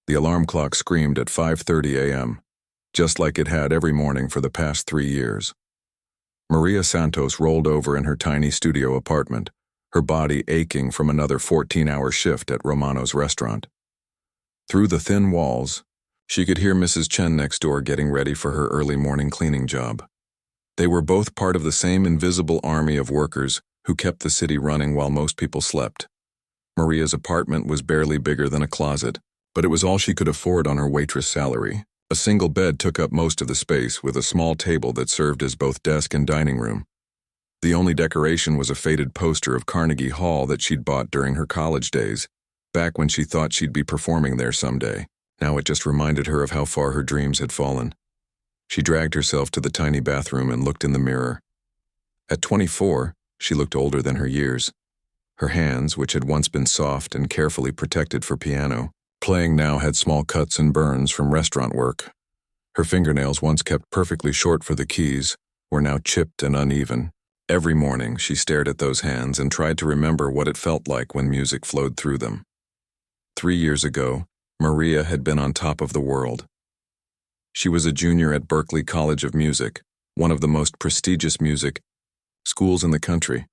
The alarm clock screamed at 5:30 a.m., just like it had every morning for the past 3 years. Maria Santos rolled over in her tiny studio apartment, her body aching from another 14-hour shift at Romano's restaurant. Through the thin walls, she could hear Mrs. Chen next door getting ready for her early morning cleaning job. They were both part of the same invisible army of workers who kept the city running while most people slept. Maria's apartment was barely bigger than a closet, but it was all she could afford on her waitress salary. A single bed took up most of the space, with a small table that served as both desk and dining room. The only decoration was a faded poster of Carnegie Hall that she'd bought during her college days, back when she thought she'd be performing there someday. Now it just reminded her of how far her dreams had fallen. She dragged herself to the tiny bathroom and looked in the mirror. At 24, she looked older than her years. Her hands, which had once been soft and carefully protected for piano playing, now had small cuts and burns from restaurant work. Her fingernails, once kept perfectly short for the keys, were now chipped and uneven. Every morning, she stared at those hands and tried to remember what it felt like when music flowed through them. 3 years ago, Maria had been on top of the world. She was a junior at Berklee College of Music, one of the most prestigious music schools in the country.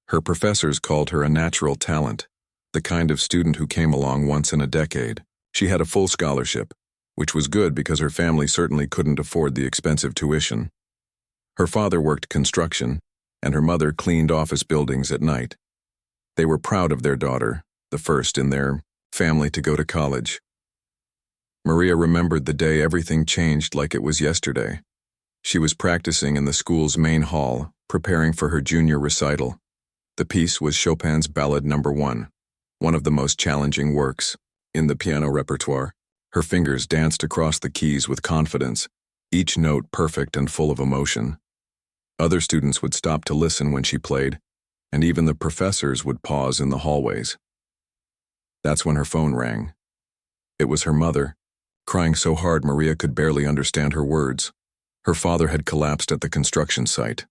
Her professors called her a natural talent, the kind of student who came along once in a decade. She had a full scholarship, which was good because her family certainly couldn't afford the expensive tuition. Her father worked construction, and her mother cleaned office buildings at night. They were proud of their daughter, the first in their family to go to college. Maria remembered the day everything changed like it was yesterday. She was practicing in the school's main hall, preparing for her junior recital. The piece was Chopin's Ballad No. 1, one of the most challenging works in the piano repertoire. Her fingers danced across the keys with confidence, each note perfect and full of emotion. Other students would stop to listen when she played, and even the professors would pause in the hallways. That's when her phone rang. It was her mother, crying so hard Maria could barely understand her words. Her father had collapsed at the construction site.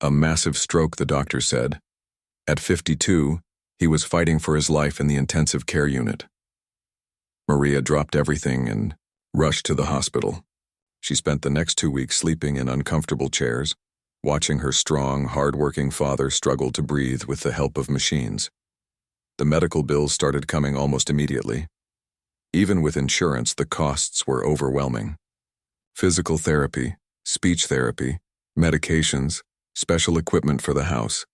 A massive stroke, the doctor said. At 52, he was fighting for his life in the intensive care unit. Maria dropped everything and rushed to the hospital. She spent the next 2 weeks sleeping in uncomfortable chairs, watching her strong, hard-working father struggle to breathe with the help of machines. The medical bills started coming almost immediately. Even with insurance, the costs were overwhelming. Physical therapy, speech therapy, medications, special equipment for the house.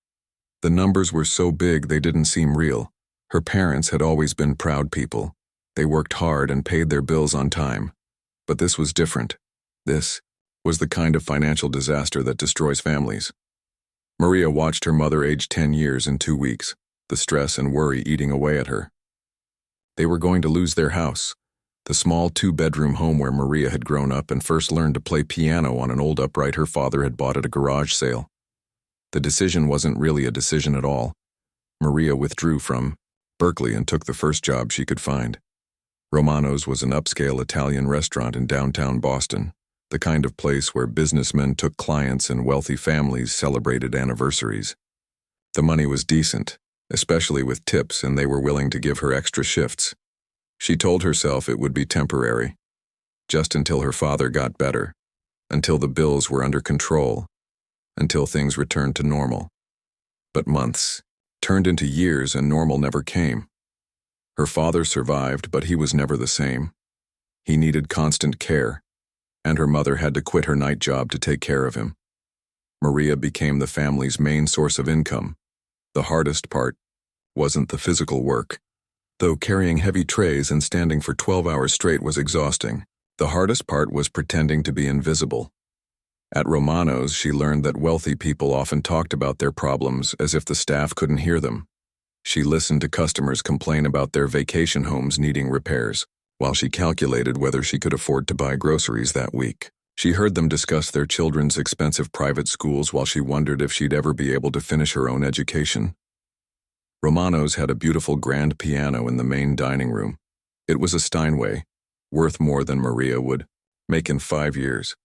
The numbers were so big they didn't seem real. Her parents had always been proud people. They worked hard and paid their bills on time. But this was different. This was the kind of financial disaster that destroys families. Maria watched her mother age 10 years in 2 weeks, the stress and worry eating away at her. They were going to lose their house, the small 2-bedroom home where Maria had grown up and first learned to play piano on an old upright her father had bought at a garage sale. The decision wasn't really a decision at all. Maria withdrew from Berklee and took the first job she could find. Romano's was an upscale Italian restaurant in downtown Boston, the kind of place where businessmen took clients and wealthy families celebrated anniversaries. The money was decent, especially with tips, and they were willing to give her extra shifts. She told herself it would be temporary, just until her father got better, until the bills were under control, until things returned to normal. But months turned into years and normal never came. Her father survived, but he was never the same. He needed constant care, and her mother had to quit her night job to take care of him. Maria became the family's main source of income. The hardest part wasn't the physical work. Though carrying heavy trays and standing for 12 hours straight was exhausting, the hardest part was pretending to be invisible. At Romano's, she learned that wealthy people often talked about their problems as if the staff couldn't hear them. She listened to customers complain about their vacation homes needing repairs, while she calculated whether she could afford to buy groceries that week. She heard them discuss their children's expensive private schools while she wondered if she'd ever be able to finish her own education. Romano's had a beautiful grand piano in the main dining room. It was a Steinway, worth more than Maria would make in 5 years.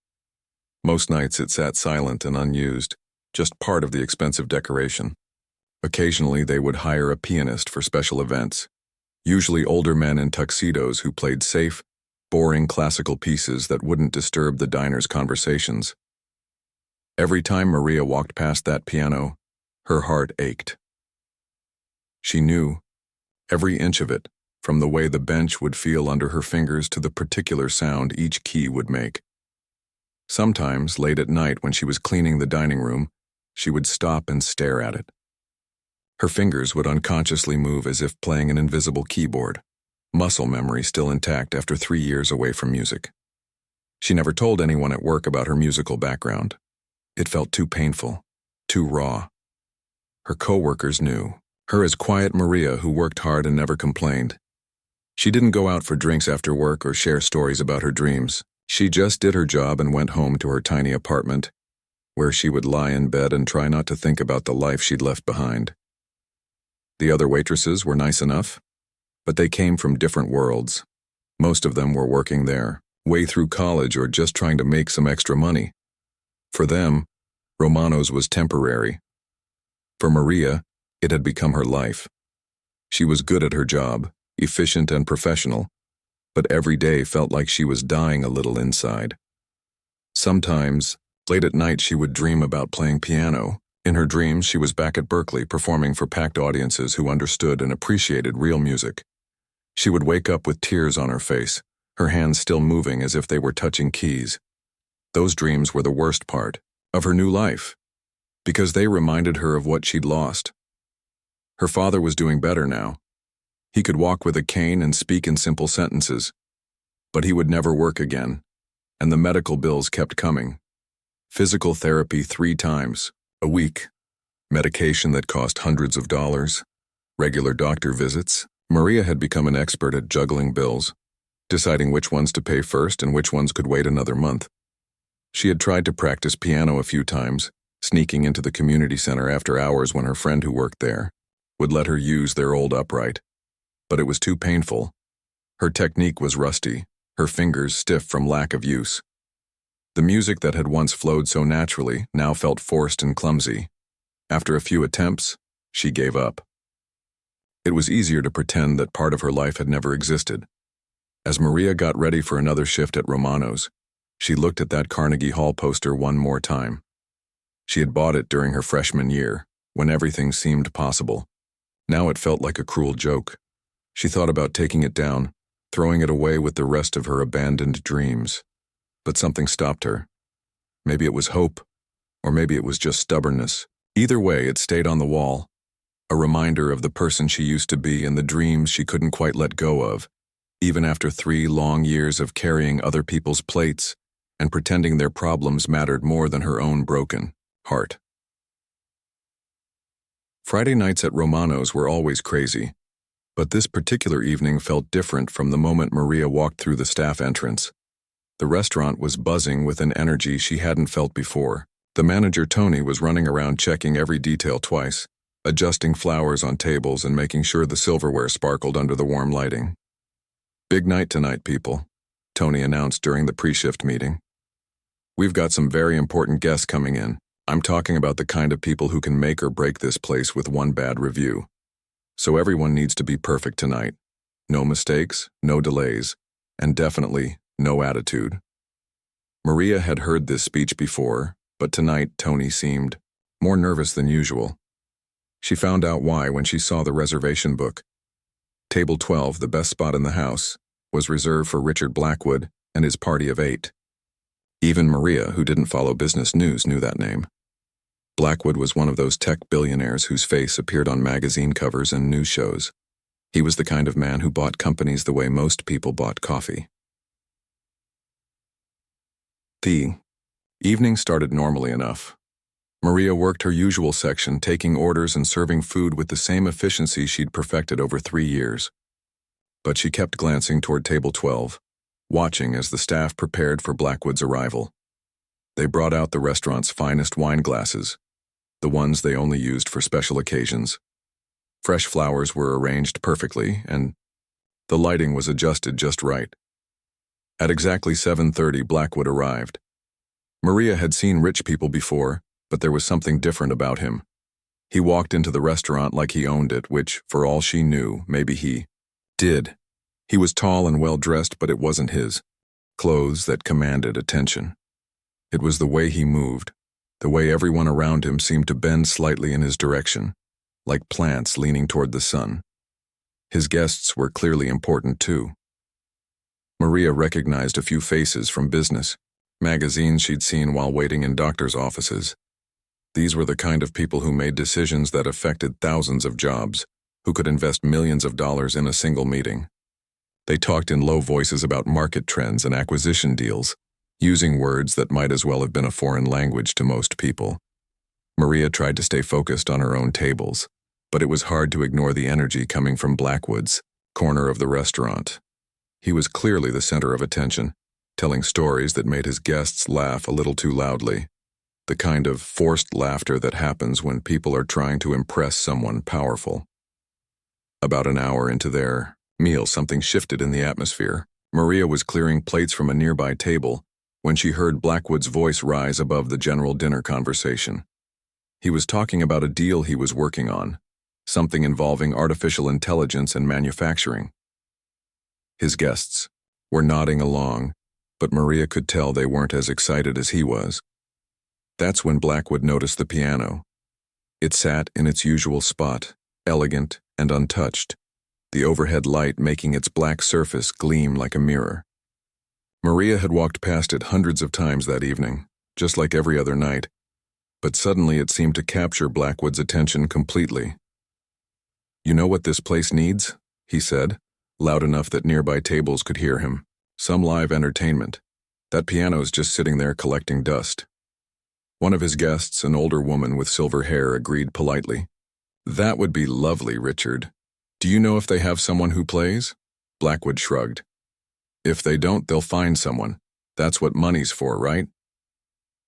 Most nights it sat silent and unused, just part of the expensive decoration. Occasionally they would hire a pianist for special events. Usually older men in tuxedos who played safe, boring classical pieces that wouldn't disturb the diner's conversations. Every time Maria walked past that piano, her heart ached. She knew, every inch of it, from the way the bench would feel under her fingers to the particular sound each key would make. Sometimes, late at night when she was cleaning the dining room, she would stop and stare at it. Her fingers would unconsciously move as if playing an invisible keyboard, muscle memory still intact after 3 years away from music. She never told anyone at work about her musical background. It felt too painful, too raw. Her co-workers knew, her as quiet Maria who worked hard and never complained. She didn't go out for drinks after work or share stories about her dreams. She just did her job and went home to her tiny apartment, where she would lie in bed and try not to think about the life she'd left behind. The other waitresses were nice enough, but they came from different worlds. Most of them were working there, way through college or just trying to make some extra money. For them, Romano's was temporary. For Maria, it had become her life. She was good at her job, efficient and professional, but every day felt like she was dying a little inside. Sometimes, late at night, she would dream about playing piano. In her dreams, she was back at Berkeley performing for packed audiences who understood and appreciated real music. She would wake up with tears on her face, her hands still moving as if they were touching keys. Those dreams were the worst part of her new life, because they reminded her of what she'd lost. Her father was doing better now. He could walk with a cane and speak in simple sentences, but he would never work again, and the medical bills kept coming. Physical therapy 3 times a week, medication that cost hundreds of dollars, regular doctor visits. Maria had become an expert at juggling bills, deciding which ones to pay first and which ones could wait another month. She had tried to practice piano a few times, sneaking into the community center after hours when her friend who worked there would let her use their old upright. But it was too painful. Her technique was rusty, her fingers stiff from lack of use. The music that had once flowed so naturally now felt forced and clumsy. After a few attempts, she gave up. It was easier to pretend that part of her life had never existed. As Maria got ready for another shift at Romano's, she looked at that Carnegie Hall poster one more time. She had bought it during her freshman year, when everything seemed possible. Now it felt like a cruel joke. She thought about taking it down, throwing it away with the rest of her abandoned dreams. But something stopped her. Maybe it was hope, or maybe it was just stubbornness. Either way, it stayed on the wall, a reminder of the person she used to be and the dreams she couldn't quite let go of, even after 3 long years of carrying other people's plates and pretending their problems mattered more than her own broken heart. Friday nights at Romano's were always crazy, but this particular evening felt different from the moment Maria walked through the staff entrance. The restaurant was buzzing with an energy she hadn't felt before. The manager, Tony, was running around checking every detail twice, adjusting flowers on tables and making sure the silverware sparkled under the warm lighting. "Big night tonight, people," Tony announced during the pre-shift meeting. "We've got some very important guests coming in. I'm talking about the kind of people who can make or break this place with one bad review. So everyone needs to be perfect tonight. No mistakes, no delays, and definitely no attitude." Maria had heard this speech before, but tonight Tony seemed more nervous than usual. She found out why when she saw the reservation book. Table 12, the best spot in the house, was reserved for Richard Blackwood and his party of 8. Even Maria, who didn't follow business news, knew that name. Blackwood was one of those tech billionaires whose face appeared on magazine covers and news shows. He was the kind of man who bought companies the way most people bought coffee. The evening started normally enough. Maria worked her usual section, taking orders and serving food with the same efficiency she'd perfected over 3 years. But she kept glancing toward table 12, watching as the staff prepared for Blackwood's arrival. They brought out the restaurant's finest wine glasses, the ones they only used for special occasions. Fresh flowers were arranged perfectly, and the lighting was adjusted just right. At exactly 7:30, Blackwood arrived. Maria had seen rich people before, but there was something different about him. He walked into the restaurant like he owned it, which, for all she knew, maybe he did. He was tall and well-dressed, but it wasn't his clothes that commanded attention. It was the way he moved, the way everyone around him seemed to bend slightly in his direction, like plants leaning toward the sun. His guests were clearly important too. Maria recognized a few faces from business, magazines she'd seen while waiting in doctors' offices. These were the kind of people who made decisions that affected thousands of jobs, who could invest millions of dollars in a single meeting. They talked in low voices about market trends and acquisition deals, using words that might as well have been a foreign language to most people. Maria tried to stay focused on her own tables, but it was hard to ignore the energy coming from Blackwood's corner of the restaurant. He was clearly the center of attention, telling stories that made his guests laugh a little too loudly, the kind of forced laughter that happens when people are trying to impress someone powerful. About an hour into their meal, something shifted in the atmosphere. Maria was clearing plates from a nearby table when she heard Blackwood's voice rise above the general dinner conversation. He was talking about a deal he was working on, something involving artificial intelligence and manufacturing. His guests were nodding along, but Maria could tell they weren't as excited as he was. That's when Blackwood noticed the piano. It sat in its usual spot, elegant and untouched, the overhead light making its black surface gleam like a mirror. Maria had walked past it hundreds of times that evening, just like every other night, but suddenly it seemed to capture Blackwood's attention completely. "You know what this place needs?" he said, loud enough that nearby tables could hear him. "Some live entertainment. That piano's just sitting there collecting dust." One of his guests, an older woman with silver hair, agreed politely. "That would be lovely, Richard. Do you know if they have someone who plays?" Blackwood shrugged. "If they don't, they'll find someone. That's what money's for, right?"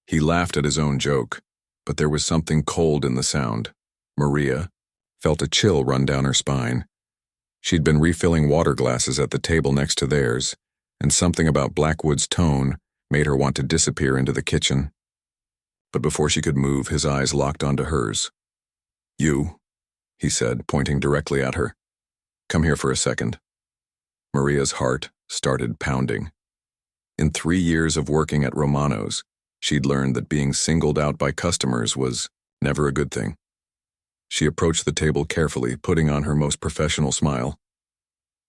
He laughed at his own joke, but there was something cold in the sound. Maria felt a chill run down her spine. She'd been refilling water glasses at the table next to theirs, and something about Blackwood's tone made her want to disappear into the kitchen. But before she could move, his eyes locked onto hers. "You," he said, pointing directly at her. "Come here for a second." Maria's heart started pounding. In 3 years of working at Romano's, she'd learned that being singled out by customers was never a good thing. She approached the table carefully, putting on her most professional smile.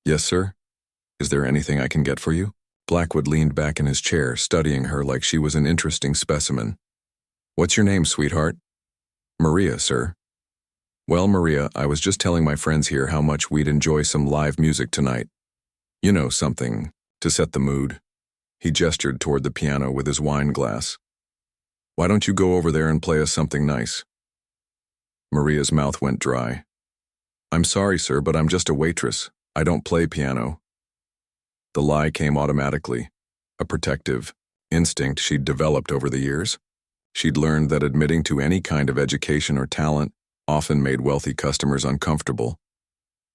"Yes, sir? Is there anything I can get for you?" Blackwood leaned back in his chair, studying her like she was an interesting specimen. "What's your name, sweetheart?" "Maria, sir." "Well, Maria, I was just telling my friends here how much we'd enjoy some live music tonight. You know, something to set the mood." He gestured toward the piano with his wine glass. "Why don't you go over there and play us something nice?" Maria's mouth went dry. "I'm sorry, sir, but I'm just a waitress. I don't play piano." The lie came automatically, a protective instinct she'd developed over the years. She'd learned that admitting to any kind of education or talent often made wealthy customers uncomfortable,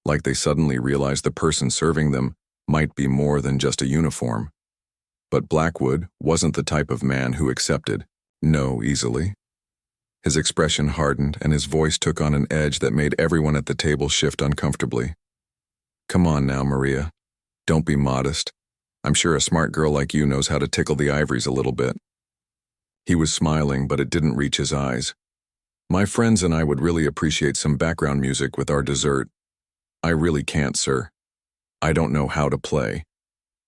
like they suddenly realized the person serving them might be more than just a uniform. But Blackwood wasn't the type of man who accepted no easily. His expression hardened and his voice took on an edge that made everyone at the table shift uncomfortably. "Come on now, Maria. Don't be modest. I'm sure a smart girl like you knows how to tickle the ivories a little bit." He was smiling, but it didn't reach his eyes. "My friends and I would really appreciate some background music with our dessert." "I really can't, sir. I don't know how to play."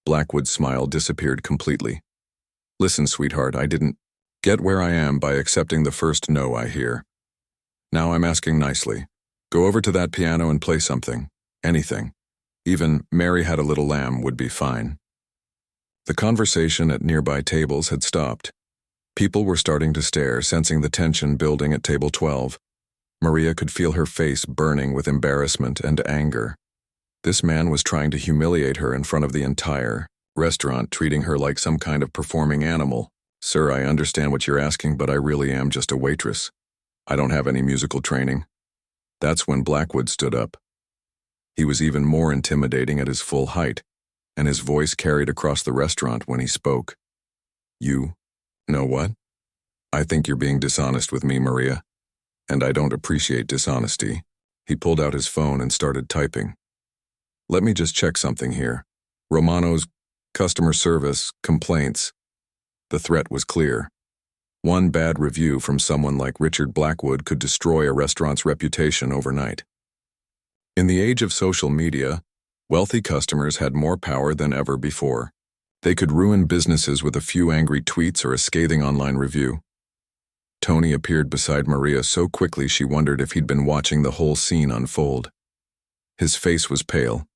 Blackwood's smile disappeared completely. "Listen, sweetheart, I didn't get where I am by accepting the first no I hear. Now I'm asking nicely. Go over to that piano and play something. Anything. Even Mary Had a Little Lamb would be fine." The conversation at nearby tables had stopped. People were starting to stare, sensing the tension building at table 12. Maria could feel her face burning with embarrassment and anger. This man was trying to humiliate her in front of the entire restaurant, treating her like some kind of performing animal. "Sir, I understand what you're asking, but I really am just a waitress. I don't have any musical training." That's when Blackwood stood up. He was even more intimidating at his full height, and his voice carried across the restaurant when he spoke. "You know what? I think you're being dishonest with me, Maria, and I don't appreciate dishonesty." He pulled out his phone and started typing. Let me just check something here. Romano's customer service complaints. The threat was clear. One bad review from someone like Richard Blackwood could destroy a restaurant's reputation overnight. In the age of social media, wealthy customers had more power than ever before. They could ruin businesses with a few angry tweets or a scathing online review. Tony appeared beside Maria so quickly she wondered if he'd been watching the whole scene unfold. His face was pale,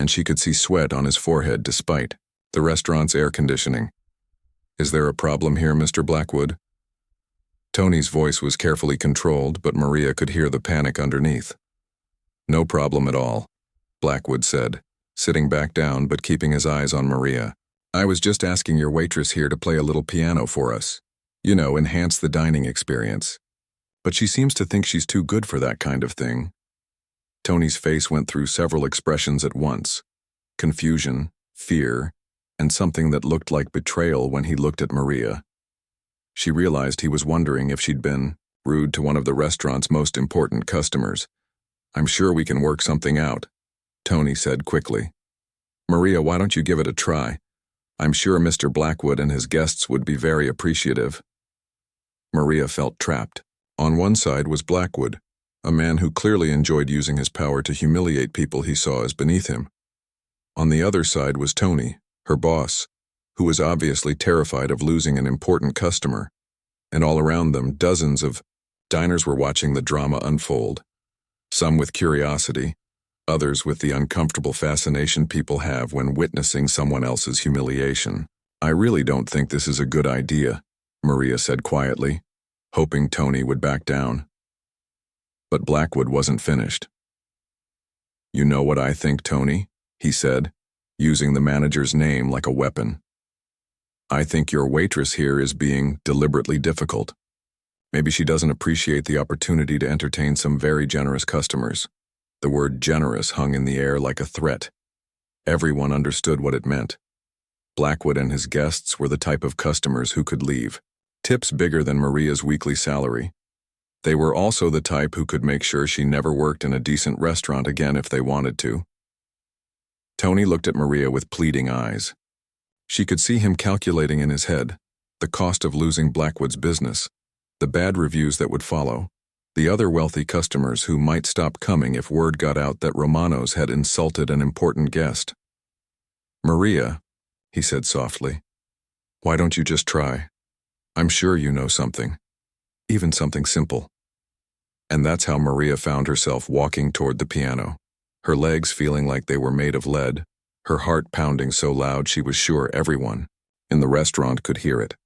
and she could see sweat on his forehead despite the restaurant's air conditioning. "Is there a problem here, Mr. Blackwood?" Tony's voice was carefully controlled, but Maria could hear the panic underneath. "No problem at all," Blackwood said, sitting back down but keeping his eyes on Maria. "I was just asking your waitress here to play a little piano for us. You know, enhance the dining experience. But she seems to think she's too good for that kind of thing." Tony's face went through several expressions at once: confusion, fear, and something that looked like betrayal when he looked at Maria. She realized he was wondering if she'd been rude to one of the restaurant's most important customers. "I'm sure we can work something out," Tony said quickly. "Maria, why don't you give it a try? I'm sure Mr. Blackwood and his guests would be very appreciative." Maria felt trapped. On one side was Blackwood, a man who clearly enjoyed using his power to humiliate people he saw as beneath him. On the other side was Tony, her boss, who was obviously terrified of losing an important customer. And all around them, dozens of diners were watching the drama unfold, some with curiosity, others with the uncomfortable fascination people have when witnessing someone else's humiliation. "I really don't think this is a good idea," Maria said quietly, hoping Tony would back down. But Blackwood wasn't finished. "You know what I think, Tony?" he said, using the manager's name like a weapon. "I think your waitress here is being deliberately difficult. Maybe she doesn't appreciate the opportunity to entertain some very generous customers." The word generous hung in the air like a threat. Everyone understood what it meant. Blackwood and his guests were the type of customers who could leave tips bigger than Maria's weekly salary. They were also the type who could make sure she never worked in a decent restaurant again if they wanted to. Tony looked at Maria with pleading eyes. She could see him calculating in his head the cost of losing Blackwood's business, the bad reviews that would follow, the other wealthy customers who might stop coming if word got out that Romano's had insulted an important guest. "Maria," he said softly, "why don't you just try? I'm sure you know something, even something simple." And that's how Maria found herself walking toward the piano, her legs feeling like they were made of lead, her heart pounding so loud she was sure everyone in the restaurant could hear it.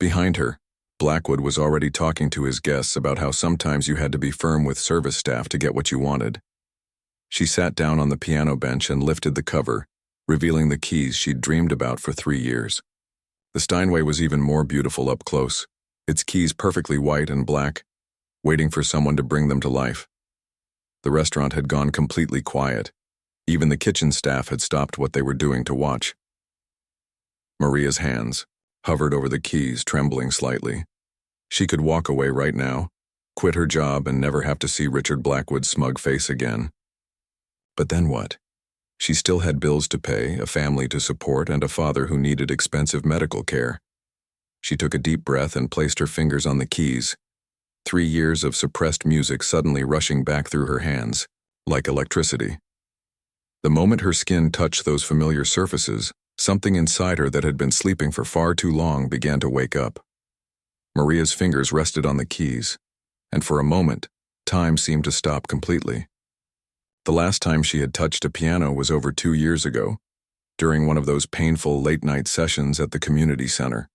Behind her, Blackwood was already talking to his guests about how sometimes you had to be firm with service staff to get what you wanted. She sat down on the piano bench and lifted the cover, revealing the keys she'd dreamed about for 3 years. The Steinway was even more beautiful up close, its keys perfectly white and black, waiting for someone to bring them to life. The restaurant had gone completely quiet. Even the kitchen staff had stopped what they were doing to watch. Maria's hands hovered over the keys, trembling slightly. She could walk away right now, quit her job, and never have to see Richard Blackwood's smug face again. But then what? She still had bills to pay, a family to support, and a father who needed expensive medical care. She took a deep breath and placed her fingers on the keys, 3 years of suppressed music suddenly rushing back through her hands, like electricity. The moment her skin touched those familiar surfaces, something inside her that had been sleeping for far too long began to wake up. Maria's fingers rested on the keys, and for a moment, time seemed to stop completely. The last time she had touched a piano was over 2 years ago, during one of those painful late-night sessions at the community center.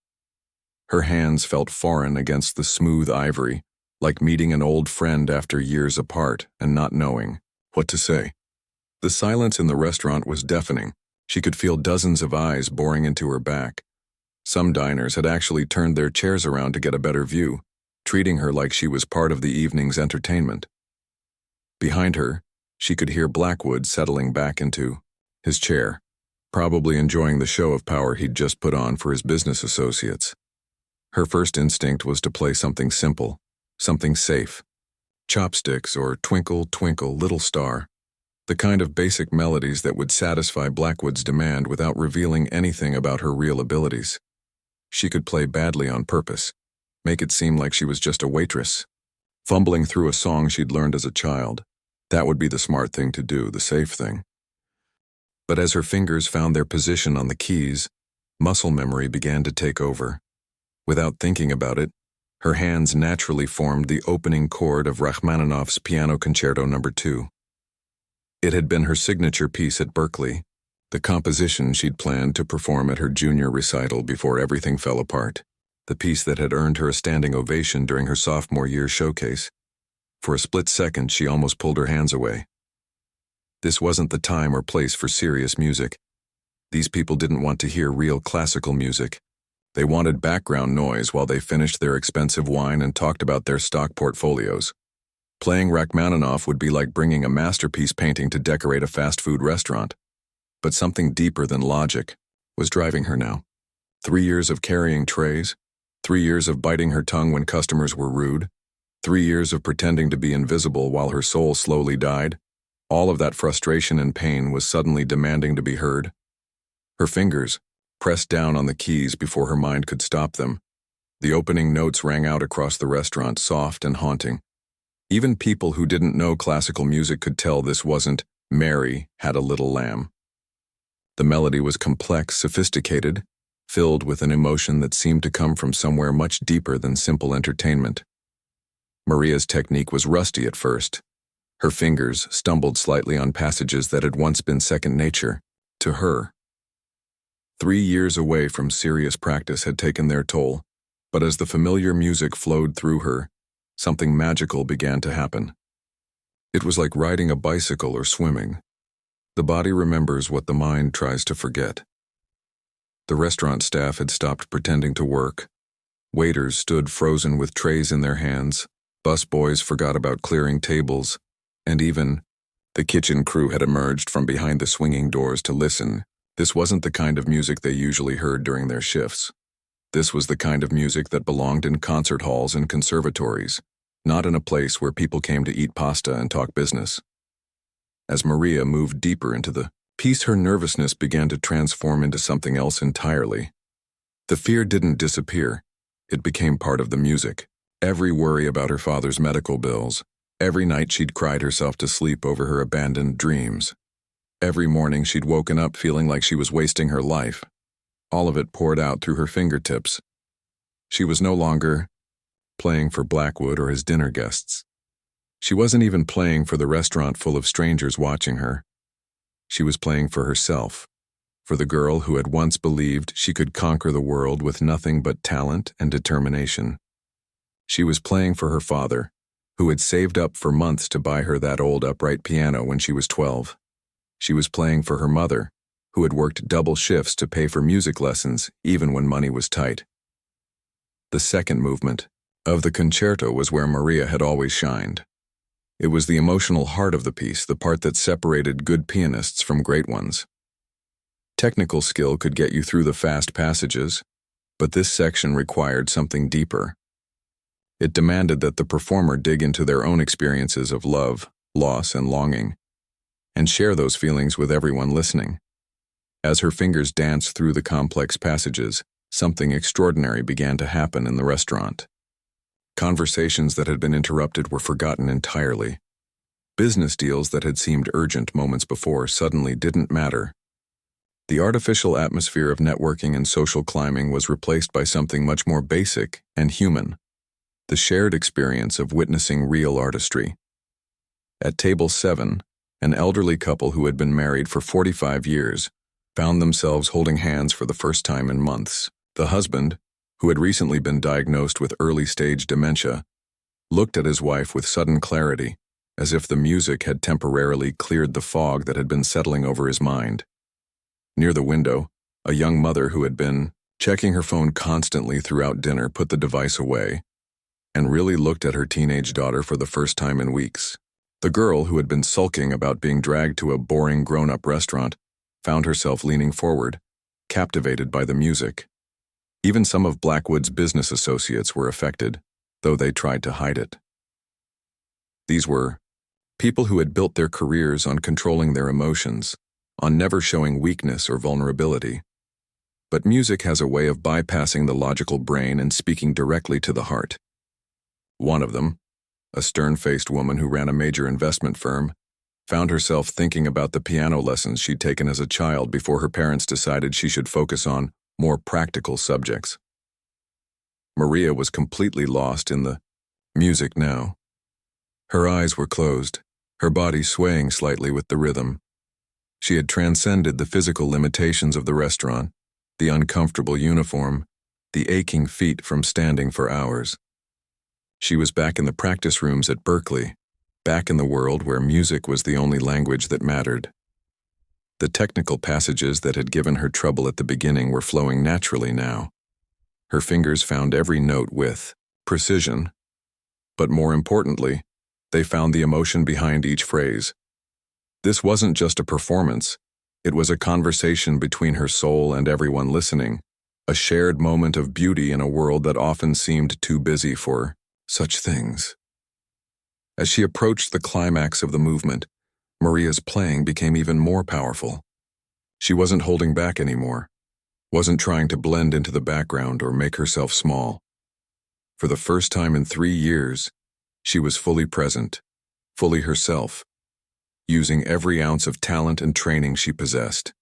Her hands felt foreign against the smooth ivory, like meeting an old friend after years apart and not knowing what to say. The silence in the restaurant was deafening. She could feel dozens of eyes boring into her back. Some diners had actually turned their chairs around to get a better view, treating her like she was part of the evening's entertainment. Behind her, she could hear Blackwood settling back into his chair, probably enjoying the show of power he'd just put on for his business associates. Her first instinct was to play something simple, something safe, Chopsticks or Twinkle, Twinkle, Little Star. The kind of basic melodies that would satisfy Blackwood's demand without revealing anything about her real abilities. She could play badly on purpose, make it seem like she was just a waitress, fumbling through a song she'd learned as a child. That would be the smart thing to do, the safe thing. But as her fingers found their position on the keys, muscle memory began to take over. Without thinking about it, her hands naturally formed the opening chord of Rachmaninoff's Piano Concerto No. 2. It had been her signature piece at Berkeley, the composition she'd planned to perform at her junior recital before everything fell apart, the piece that had earned her a standing ovation during her sophomore year showcase. For a split second, she almost pulled her hands away. This wasn't the time or place for serious music. These people didn't want to hear real classical music. They wanted background noise while they finished their expensive wine and talked about their stock portfolios. Playing Rachmaninoff would be like bringing a masterpiece painting to decorate a fast food restaurant. But something deeper than logic was driving her now. 3 years of carrying trays, 3 years of biting her tongue when customers were rude, 3 years of pretending to be invisible while her soul slowly died. All of that frustration and pain was suddenly demanding to be heard. Her fingers pressed down on the keys before her mind could stop them. The opening notes rang out across the restaurant, soft and haunting. Even people who didn't know classical music could tell this wasn't "Mary Had a Little Lamb." The melody was complex, sophisticated, filled with an emotion that seemed to come from somewhere much deeper than simple entertainment. Maria's technique was rusty at first. Her fingers stumbled slightly on passages that had once been second nature to her. 3 years away from serious practice had taken their toll, but as the familiar music flowed through her, something magical began to happen. It was like riding a bicycle or swimming. The body remembers what the mind tries to forget. The restaurant staff had stopped pretending to work. Waiters stood frozen with trays in their hands. Busboys forgot about clearing tables. And even the kitchen crew had emerged from behind the swinging doors to listen. This wasn't the kind of music they usually heard during their shifts. This was the kind of music that belonged in concert halls and conservatories, not in a place where people came to eat pasta and talk business. As Maria moved deeper into the piece, her nervousness began to transform into something else entirely. The fear didn't disappear. It became part of the music. Every worry about her father's medical bills. Every night she'd cried herself to sleep over her abandoned dreams. Every morning she'd woken up feeling like she was wasting her life. All of it poured out through her fingertips. She was no longer playing for Blackwood or his dinner guests. She wasn't even playing for the restaurant full of strangers watching her. She was playing for herself, for the girl who had once believed she could conquer the world with nothing but talent and determination. She was playing for her father, who had saved up for months to buy her that old upright piano when she was 12. She was playing for her mother, who had worked double shifts to pay for music lessons even when money was tight. The second movement of the concerto was where Maria had always shined. It was the emotional heart of the piece, the part that separated good pianists from great ones. Technical skill could get you through the fast passages, but this section required something deeper. It demanded that the performer dig into their own experiences of love, loss, and longing, and share those feelings with everyone listening. As her fingers danced through the complex passages, something extraordinary began to happen in the restaurant. Conversations that had been interrupted were forgotten entirely. Business deals that had seemed urgent moments before suddenly didn't matter. The artificial atmosphere of networking and social climbing was replaced by something much more basic and human, the shared experience of witnessing real artistry. At table 7, an elderly couple who had been married for 45 years found themselves holding hands for the first time in months. The husband, who had recently been diagnosed with early-stage dementia, looked at his wife with sudden clarity, as if the music had temporarily cleared the fog that had been settling over his mind. Near the window, a young mother who had been checking her phone constantly throughout dinner put the device away and really looked at her teenage daughter for the first time in weeks. The girl, who had been sulking about being dragged to a boring grown-up restaurant, found herself leaning forward, captivated by the music. Even some of Blackwood's business associates were affected, though they tried to hide it. These were People who had built their careers on controlling their emotions, on never showing weakness or vulnerability. But music has a way of bypassing the logical brain and speaking directly to the heart. One of them, a stern-faced woman who ran a major investment firm, found herself thinking about the piano lessons she'd taken as a child before her parents decided she should focus on more practical subjects. Maria was completely lost in the music now. Her eyes were closed, her body swaying slightly with the rhythm. She had transcended the physical limitations of the restaurant, the uncomfortable uniform, the aching feet from standing for hours. She was back in the practice rooms at Berkeley, back in the world where music was the only language that mattered. The technical passages that had given her trouble at the beginning were flowing naturally now. Her fingers found every note with precision, but more importantly, they found the emotion behind each phrase. This wasn't just a performance, it was a conversation between her soul and everyone listening, a shared moment of beauty in a world that often seemed too busy for such things. As she approached the climax of the movement, Maria's playing became even more powerful. She wasn't holding back anymore, wasn't trying to blend into the background or make herself small. For the first time in 3 years, she was fully present, fully herself, using every ounce of talent and training she possessed.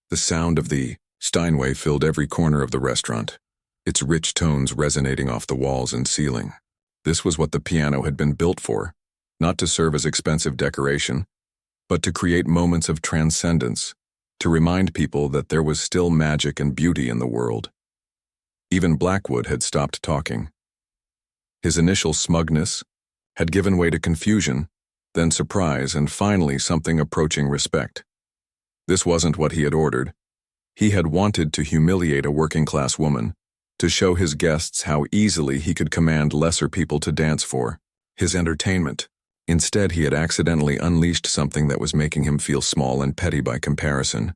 The sound of the Steinway filled every corner of the restaurant, its rich tones resonating off the walls and ceiling. This was what the piano had been built for, not to serve as expensive decoration, but to create moments of transcendence, to remind people that there was still magic and beauty in the world. Even Blackwood had stopped talking. His initial smugness had given way to confusion, then surprise, and finally something approaching respect. This wasn't what he had ordered. He had wanted to humiliate a working-class woman, to show his guests how easily he could command lesser people to dance for, his entertainment. Instead, he had accidentally unleashed something that was making him feel small and petty by comparison.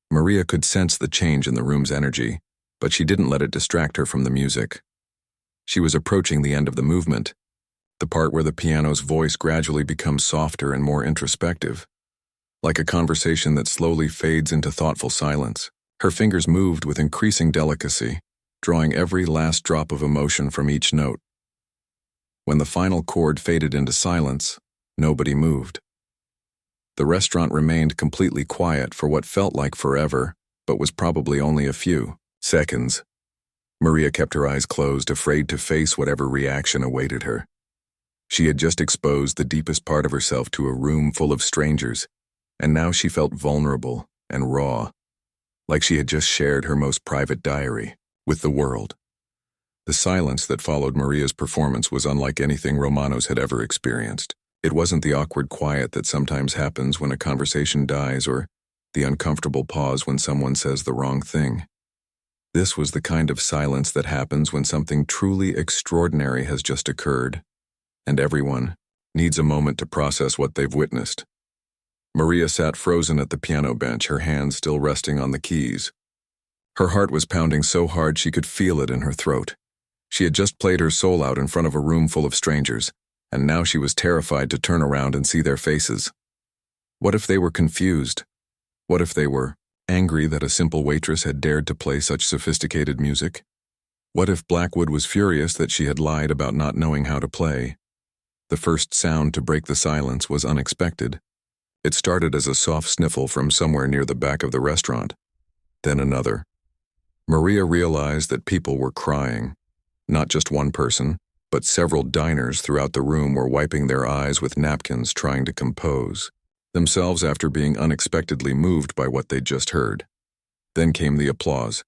Maria could sense the change in the room's energy, but she didn't let it distract her from the music. She was approaching the end of the movement, the part where the piano's voice gradually becomes softer and more introspective, like a conversation that slowly fades into thoughtful silence. Her fingers moved with increasing delicacy, drawing every last drop of emotion from each note. When the final chord faded into silence, nobody moved. The restaurant remained completely quiet for what felt like forever, but was probably only a few seconds. Maria kept her eyes closed, afraid to face whatever reaction awaited her. She had just exposed the deepest part of herself to a room full of strangers, and now she felt vulnerable and raw, like she had just shared her most private diary with the world. The silence that followed Maria's performance was unlike anything Romanos had ever experienced. It wasn't the awkward quiet that sometimes happens when a conversation dies or the uncomfortable pause when someone says the wrong thing. This was the kind of silence that happens when something truly extraordinary has just occurred, and everyone needs a moment to process what they've witnessed. Maria sat frozen at the piano bench, her hands still resting on the keys. Her heart was pounding so hard she could feel it in her throat. She had just played her soul out in front of a room full of strangers, and now she was terrified to turn around and see their faces. What if they were confused? What if they were angry that a simple waitress had dared to play such sophisticated music? What if Blackwood was furious that she had lied about not knowing how to play? The first sound to break the silence was unexpected. It started as a soft sniffle from somewhere near the back of the restaurant, then another. Maria realized that people were crying. Not just one person, but several diners throughout the room were wiping their eyes with napkins, trying to compose themselves after being unexpectedly moved by what they'd just heard. Then came the applause.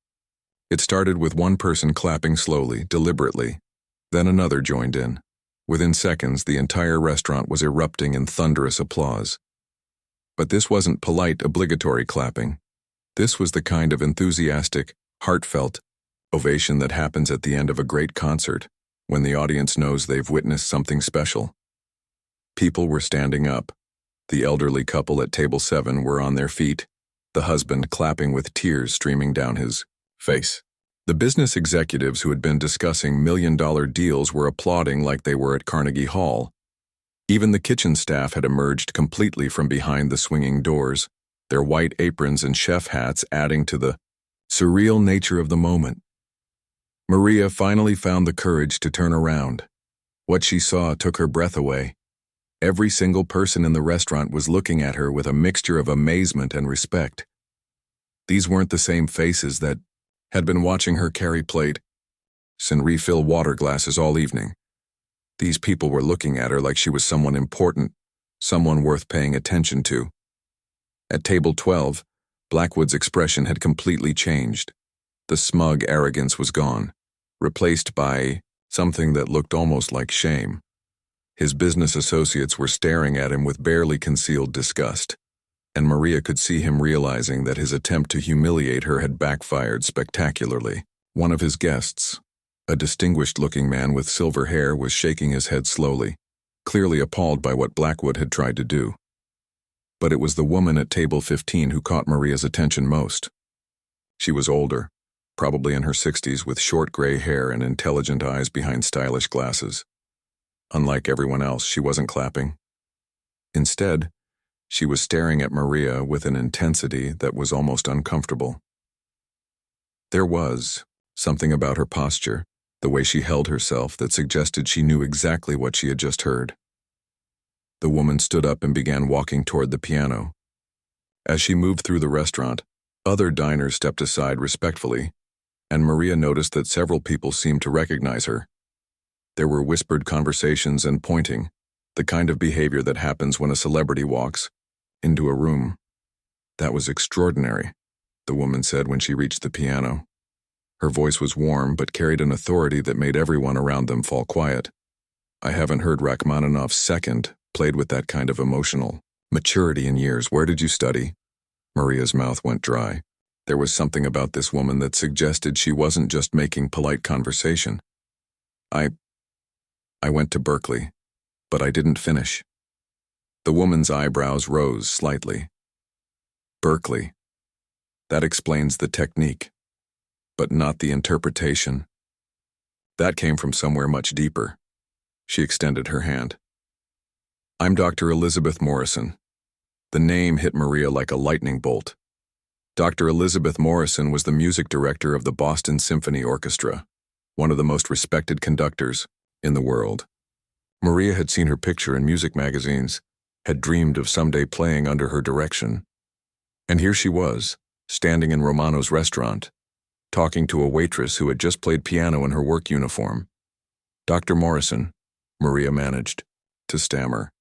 It started with one person clapping slowly, deliberately. Then another joined in. Within seconds, the entire restaurant was erupting in thunderous applause. But this wasn't polite, obligatory clapping. This was the kind of enthusiastic, heartfelt ovation that happens at the end of a great concert, when the audience knows they've witnessed something special. People were standing up. The elderly couple at table 7 were on their feet, the husband clapping with tears streaming down his face. The business executives who had been discussing million-dollar deals were applauding like they were at Carnegie Hall. Even the kitchen staff had emerged completely from behind the swinging doors, their white aprons and chef hats adding to the surreal nature of the moment. Maria finally found the courage to turn around. What she saw took her breath away. Every single person in the restaurant was looking at her with a mixture of amazement and respect. These weren't the same faces that had been watching her carry plates and refill water glasses all evening. These people were looking at her like she was someone important, someone worth paying attention to. At table 12, Blackwood's expression had completely changed. The smug arrogance was gone, replaced by something that looked almost like shame. His business associates were staring at him with barely concealed disgust, and Maria could see him realizing that his attempt to humiliate her had backfired spectacularly. One of his guests, a distinguished-looking man with silver hair, was shaking his head slowly, clearly appalled by what Blackwood had tried to do. But it was the woman at table 15 who caught Maria's attention most. She was older, probably in her 60s, with short gray hair and intelligent eyes behind stylish glasses. Unlike everyone else, she wasn't clapping. Instead, she was staring at Maria with an intensity that was almost uncomfortable. There was something about her posture, the way she held herself, that suggested she knew exactly what she had just heard. The woman stood up and began walking toward the piano. As she moved through the restaurant, other diners stepped aside respectfully, and Maria noticed that several people seemed to recognize her. There were whispered conversations and pointing, the kind of behavior that happens when a celebrity walks into a room. "That was extraordinary," the woman said when she reached the piano. Her voice was warm but carried an authority that made everyone around them fall quiet. "I haven't heard Rachmaninoff's second played with that kind of emotional maturity in years. Where did you study?" Maria's mouth went dry. There was something about this woman that suggested she wasn't just making polite conversation. I went to Berkeley, but I didn't finish." The woman's eyebrows rose slightly. "Berkeley. That explains the technique, but not the interpretation. That came from somewhere much deeper." She extended her hand. "I'm Dr. Elizabeth Morrison." The name hit Maria like a lightning bolt. Dr. Elizabeth Morrison was the music director of the Boston Symphony Orchestra, one of the most respected conductors in the world. Maria had seen her picture in music magazines, had dreamed of someday playing under her direction. And here she was, standing in Romano's restaurant, talking to a waitress who had just played piano in her work uniform. "Dr. Morrison," Maria managed to stammer.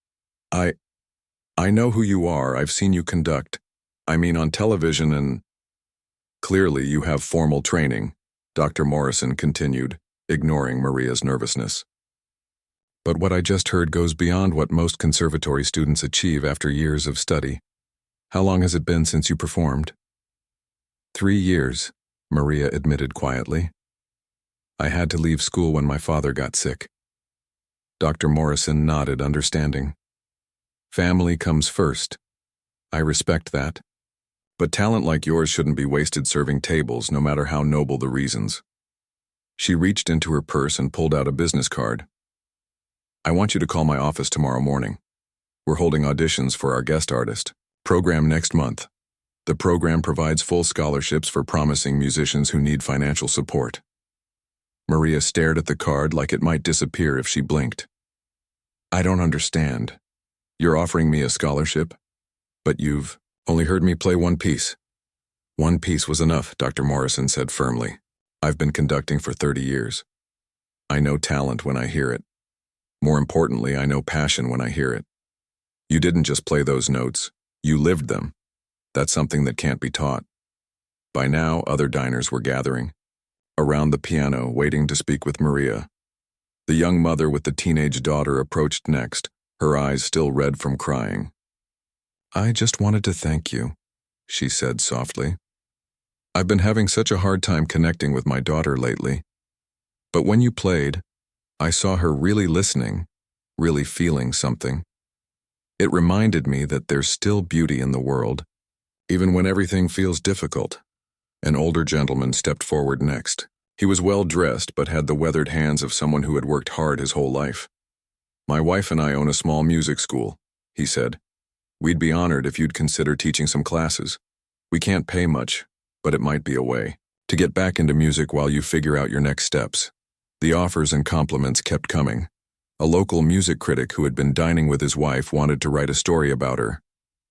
I know who you are. I've seen you conduct. I mean, on television and—" "Clearly you have formal training," Dr. Morrison continued, ignoring Maria's nervousness. "But what I just heard goes beyond what most conservatory students achieve after years of study. How long has it been since you performed?" 3 years, Maria admitted quietly. "I had to leave school when my father got sick." Dr. Morrison nodded, understanding. "Family comes first. I respect that. But talent like yours shouldn't be wasted serving tables, no matter how noble the reasons." She reached into her purse and pulled out a business card. "I want you to call my office tomorrow morning. We're holding auditions for our guest artist program next month. The program provides full scholarships for promising musicians who need financial support." Maria stared at the card like it might disappear if she blinked. "I don't understand. You're offering me a scholarship? But you've only heard me play one piece." "One piece was enough," Dr. Morrison said firmly. "I've been conducting for 30 years. I know talent when I hear it. More importantly, I know passion when I hear it. You didn't just play those notes, you lived them. That's something that can't be taught." By now, other diners were gathering around the piano, waiting to speak with Maria. The young mother with the teenage daughter approached next, her eyes still red from crying. "I just wanted to thank you," she said softly. "I've been having such a hard time connecting with my daughter lately. But when you played, I saw her really listening, really feeling something. It reminded me that there's still beauty in the world, even when everything feels difficult." An older gentleman stepped forward next. He was well dressed but had the weathered hands of someone who had worked hard his whole life. "My wife and I own a small music school," he said. "We'd be honored if you'd consider teaching some classes. We can't pay much, but it might be a way to get back into music while you figure out your next steps." The offers and compliments kept coming. A local music critic who had been dining with his wife wanted to write a story about her.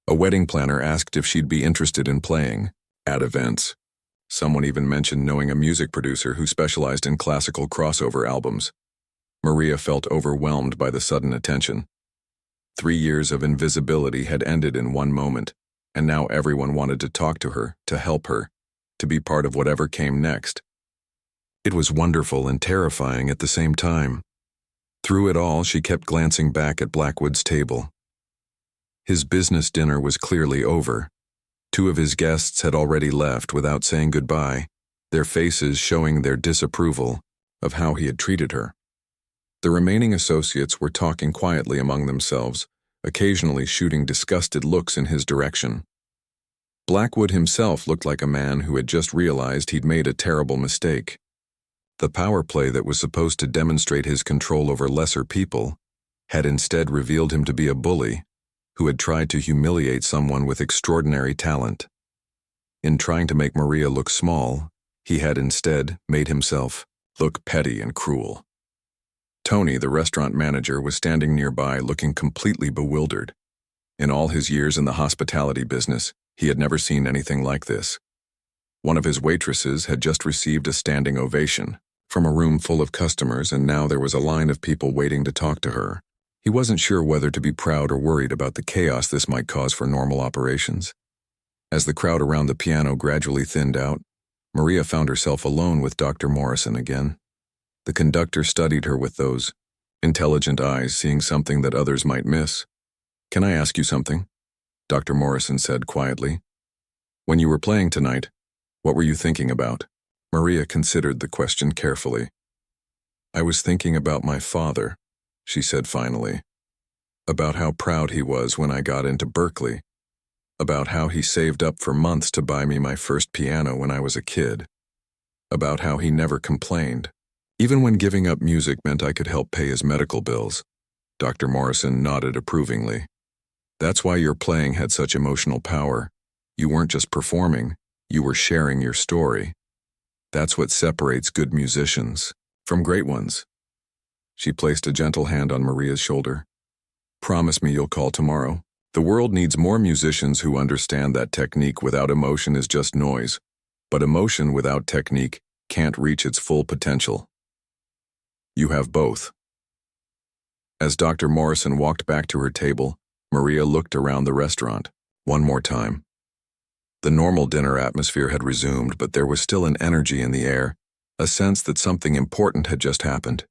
A wedding planner asked if she'd be interested in playing at events. Someone even mentioned knowing a music producer who specialized in classical crossover albums. Maria felt overwhelmed by the sudden attention. 3 years of invisibility had ended in one moment, and now everyone wanted to talk to her, to help her, to be part of whatever came next. It was wonderful and terrifying at the same time. Through it all, she kept glancing back at Blackwood's table. His business dinner was clearly over. 2 of his guests had already left without saying goodbye, their faces showing their disapproval of how he had treated her. The remaining associates were talking quietly among themselves, occasionally shooting disgusted looks in his direction. Blackwood himself looked like a man who had just realized he'd made a terrible mistake. The power play that was supposed to demonstrate his control over lesser people had instead revealed him to be a bully who had tried to humiliate someone with extraordinary talent. In trying to make Maria look small, he had instead made himself look petty and cruel. Tony, the restaurant manager, was standing nearby looking completely bewildered. In all his years in the hospitality business, he had never seen anything like this. One of his waitresses had just received a standing ovation from a room full of customers, and now there was a line of people waiting to talk to her. He wasn't sure whether to be proud or worried about the chaos this might cause for normal operations. As the crowd around the piano gradually thinned out, Maria found herself alone with Dr. Morrison again. The conductor studied her with those intelligent eyes, seeing something that others might miss. "Can I ask you something?" Dr. Morrison said quietly. "When you were playing tonight, what were you thinking about?" Maria considered the question carefully. "I was thinking about my father," she said finally. "About how proud he was when I got into Berkeley. About how he saved up for months to buy me my first piano when I was a kid. About how he never complained, even when giving up music meant I could help pay his medical bills." Dr. Morrison nodded approvingly. "That's why your playing had such emotional power. You weren't just performing, you were sharing your story. That's what separates good musicians from great ones." She placed a gentle hand on Maria's shoulder. "Promise me you'll call tomorrow. The world needs more musicians who understand that technique without emotion is just noise, but emotion without technique can't reach its full potential. You have both." As Dr. Morrison walked back to her table, Maria looked around the restaurant one more time. The normal dinner atmosphere had resumed, but there was still an energy in the air, a sense that something important had just happened.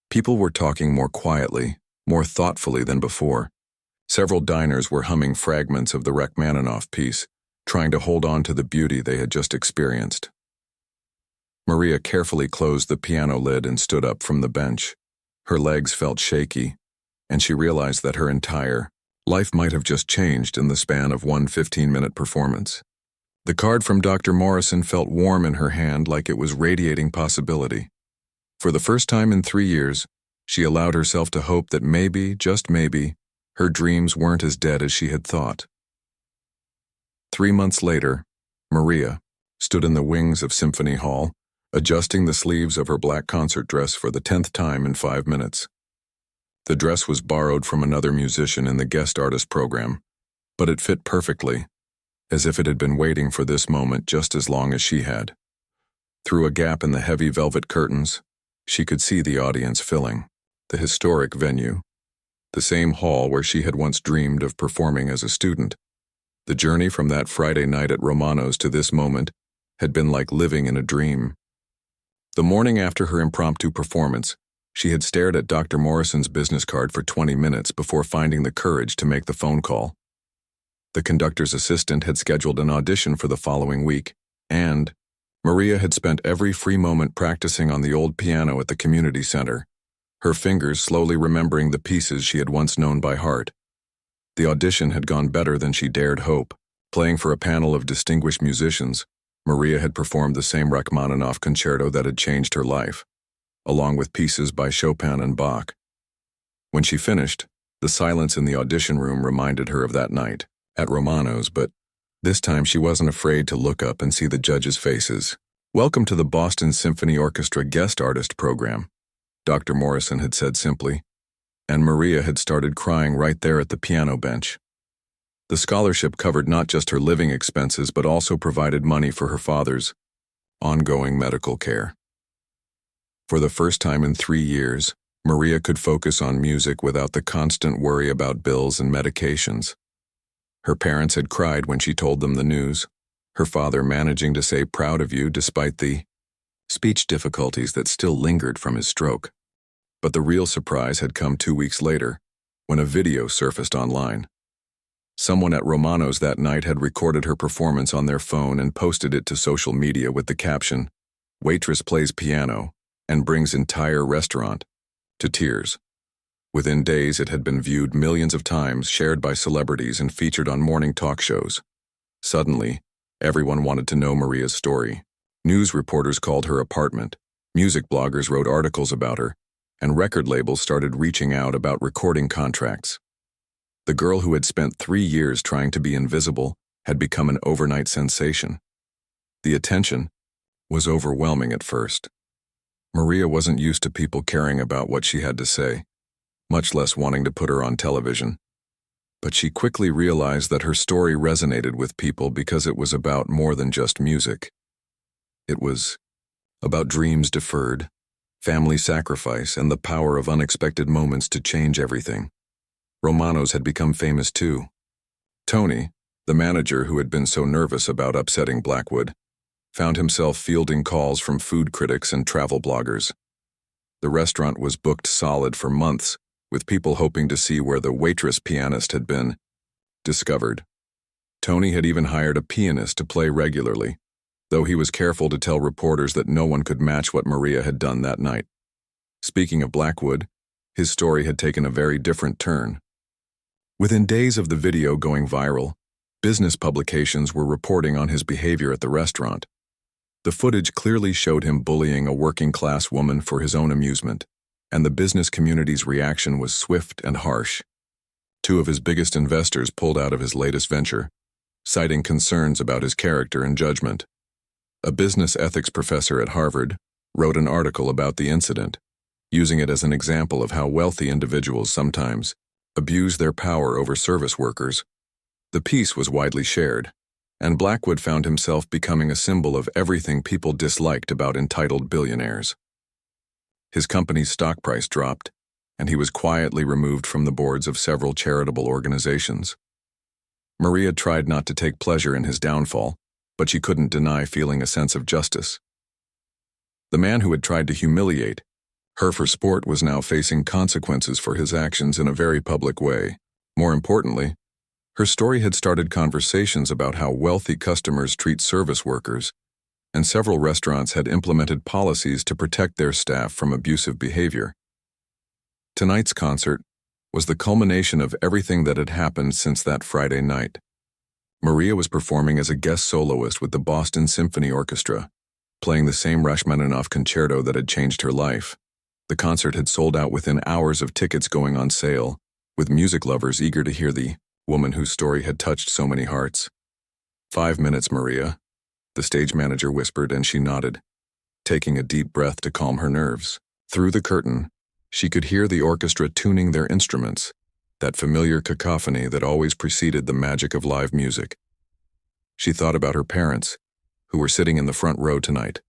People were talking more quietly, more thoughtfully than before. Several diners were humming fragments of the Rachmaninoff piece, trying to hold on to the beauty they had just experienced. Maria carefully closed the piano lid and stood up from the bench. Her legs felt shaky, and she realized that her entire life might have just changed in the span of one 15-minute performance. The card from Dr. Morrison felt warm in her hand, like it was radiating possibility. For the first time in 3 years, she allowed herself to hope that maybe, just maybe, her dreams weren't as dead as she had thought. 3 months later, Maria stood in the wings of Symphony Hall, adjusting the sleeves of her black concert dress for the 10th time in 5 minutes. The dress was borrowed from another musician in the guest artist program, but it fit perfectly, as if it had been waiting for this moment just as long as she had. Through a gap in the heavy velvet curtains, she could see the audience filling the historic venue, the same hall where she had once dreamed of performing as a student. The journey from that Friday night at Romano's to this moment had been like living in a dream. The morning after her impromptu performance, she had stared at Dr. Morrison's business card for 20 minutes before finding the courage to make the phone call. The conductor's assistant had scheduled an audition for the following week, and Maria had spent every free moment practicing on the old piano at the community center, her fingers slowly remembering the pieces she had once known by heart. The audition had gone better than she dared hope. Playing for a panel of distinguished musicians, Maria had performed the same Rachmaninoff concerto that had changed her life, along with pieces by Chopin and Bach. When she finished, the silence in the audition room reminded her of that night at Romano's, but this time she wasn't afraid to look up and see the judges' faces. "Welcome to the Boston Symphony Orchestra Guest Artist Program," Dr. Morrison had said simply, and Maria had started crying right there at the piano bench. The scholarship covered not just her living expenses but also provided money for her father's ongoing medical care. For the first time in 3 years, Maria could focus on music without the constant worry about bills and medications. Her parents had cried when she told them the news, her father managing to say proud of you despite the speech difficulties that still lingered from his stroke. But the real surprise had come 2 weeks later, when a video surfaced online. Someone at Romano's that night had recorded her performance on their phone and posted it to social media with the caption, "Waitress plays piano and brings entire restaurant to tears." Within days, it had been viewed millions of times, shared by celebrities, and featured on morning talk shows. Suddenly, everyone wanted to know Maria's story. News reporters called her apartment, music bloggers wrote articles about her, and record labels started reaching out about recording contracts. The girl who had spent 3 years trying to be invisible had become an overnight sensation. The attention was overwhelming at first. Maria wasn't used to people caring about what she had to say, much less wanting to put her on television. But she quickly realized that her story resonated with people because it was about more than just music. It was about dreams deferred, family sacrifice, and the power of unexpected moments to change everything. Romano's had become famous too. Tony, the manager who had been so nervous about upsetting Blackwood, found himself fielding calls from food critics and travel bloggers. The restaurant was booked solid for months, with people hoping to see where the Waitress pianist had been discovered. Tony had even hired a pianist to play regularly, though he was careful to tell reporters that no one could match what Maria had done that night. Speaking of Blackwood, his story had taken a very different turn. Within days of the video going viral, business publications were reporting on his behavior at the restaurant. The footage clearly showed him bullying a working-class woman for his own amusement, and the business community's reaction was swift and harsh. 2 of his biggest investors pulled out of his latest venture, citing concerns about his character and judgment. A business ethics professor at Harvard wrote an article about the incident, using it as an example of how wealthy individuals sometimes abuse their power over service workers. The piece was widely shared, and Blackwood found himself becoming a symbol of everything people disliked about entitled billionaires. His company's stock price dropped, and he was quietly removed from the boards of several charitable organizations. Maria tried not to take pleasure in his downfall, but she couldn't deny feeling a sense of justice. The man who had tried to humiliate her for sport was now facing consequences for his actions in a very public way. More importantly, her story had started conversations about how wealthy customers treat service workers, and several restaurants had implemented policies to protect their staff from abusive behavior. Tonight's concert was the culmination of everything that had happened since that Friday night. Maria was performing as a guest soloist with the Boston Symphony Orchestra, playing the same Rachmaninoff concerto that had changed her life. The concert had sold out within hours of tickets going on sale, with music lovers eager to hear the woman whose story had touched so many hearts. 5 minutes, Maria, the stage manager whispered, and she nodded, taking a deep breath to calm her nerves. Through the curtain, she could hear the orchestra tuning their instruments, that familiar cacophony that always preceded the magic of live music. She thought about her parents, who were sitting in the front row tonight.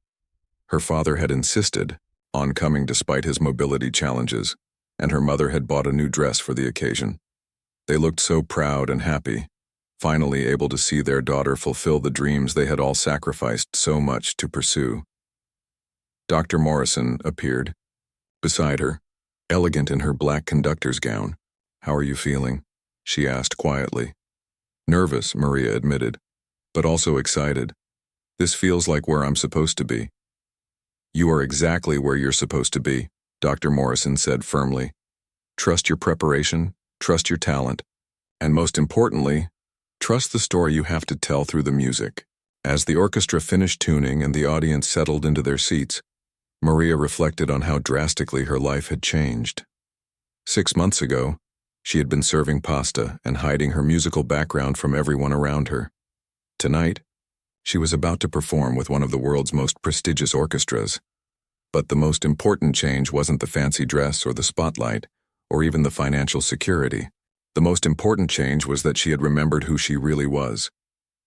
Her father had insisted on coming despite his mobility challenges, and her mother had bought a new dress for the occasion. They looked so proud and happy, finally able to see their daughter fulfill the dreams they had all sacrificed so much to pursue. Dr. Morrison appeared beside her, elegant in her black conductor's gown. "How are you feeling?" she asked quietly. "Nervous," Maria admitted, "but also excited. This feels like where I'm supposed to be." "You are exactly where you're supposed to be," Dr. Morrison said firmly. "Trust your preparation, trust your talent, and most importantly, trust the story you have to tell through the music." As the orchestra finished tuning and the audience settled into their seats, Maria reflected on how drastically her life had changed. 6 months ago, she had been serving pasta and hiding her musical background from everyone around her. Tonight, she was about to perform with one of the world's most prestigious orchestras. But the most important change wasn't the fancy dress or the spotlight, or even the financial security. The most important change was that she had remembered who she really was.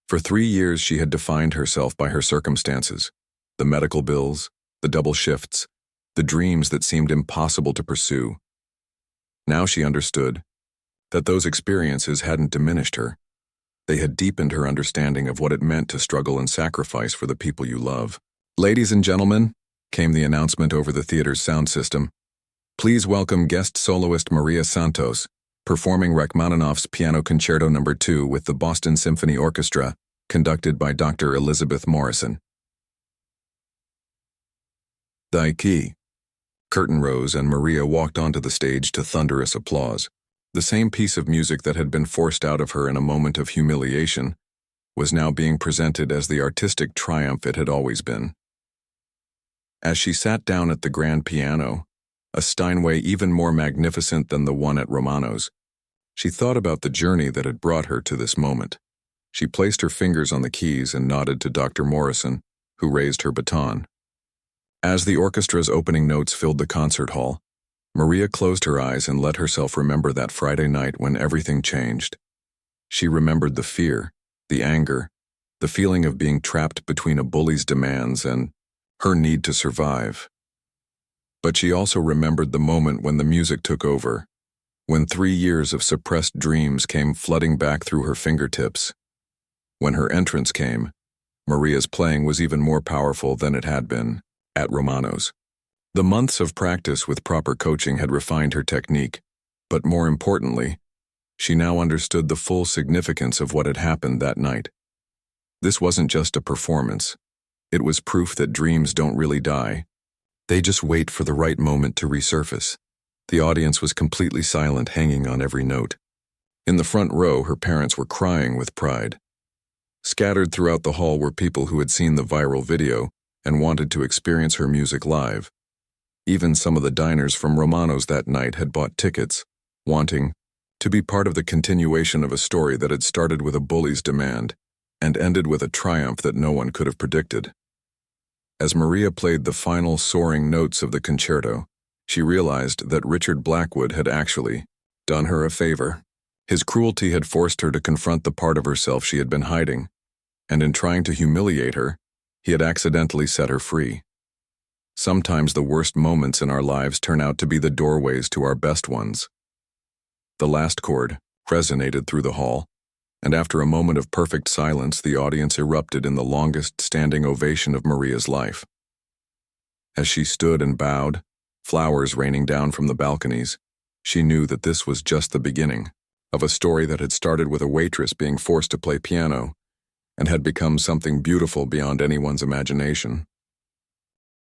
For 3 years, she had defined herself by her circumstances, the medical bills, the double shifts, the dreams that seemed impossible to pursue. Now she understood that those experiences hadn't diminished her. They had deepened her understanding of what it meant to struggle and sacrifice for the people you love. "Ladies and gentlemen," came the announcement over the theater's sound system, "please welcome guest soloist Maria Santos, performing Rachmaninoff's Piano Concerto No. 2 with the Boston Symphony Orchestra, conducted by Dr. Elizabeth Morrison." Daiki. Curtain rose and Maria walked onto the stage to thunderous applause. The same piece of music that had been forced out of her in a moment of humiliation was now being presented as the artistic triumph it had always been. As she sat down at the grand piano, a Steinway even more magnificent than the one at Romano's, she thought about the journey that had brought her to this moment. She placed her fingers on the keys and nodded to Dr. Morrison, who raised her baton. As the orchestra's opening notes filled the concert hall, Maria closed her eyes and let herself remember that Friday night when everything changed. She remembered the fear, the anger, the feeling of being trapped between a bully's demands and her need to survive. But she also remembered the moment when the music took over, when 3 years of suppressed dreams came flooding back through her fingertips. When her entrance came, Maria's playing was even more powerful than it had been at Romano's. The months of practice with proper coaching had refined her technique, but more importantly, she now understood the full significance of what had happened that night. This wasn't just a performance. It was proof that dreams don't really die. They just wait for the right moment to resurface. The audience was completely silent, hanging on every note. In the front row, her parents were crying with pride. Scattered throughout the hall were people who had seen the viral video and wanted to experience her music live. Even some of the diners from Romano's that night had bought tickets, wanting to be part of the continuation of a story that had started with a bully's demand and ended with a triumph that no one could have predicted. As Maria played the final soaring notes of the concerto, she realized that Richard Blackwood had actually done her a favor. His cruelty had forced her to confront the part of herself she had been hiding, and in trying to humiliate her, he had accidentally set her free. Sometimes the worst moments in our lives turn out to be the doorways to our best ones. The last chord resonated through the hall, and after a moment of perfect silence, the audience erupted in the longest standing ovation of Maria's life. As she stood and bowed, flowers raining down from the balconies, she knew that this was just the beginning of a story that had started with a waitress being forced to play piano and had become something beautiful beyond anyone's imagination.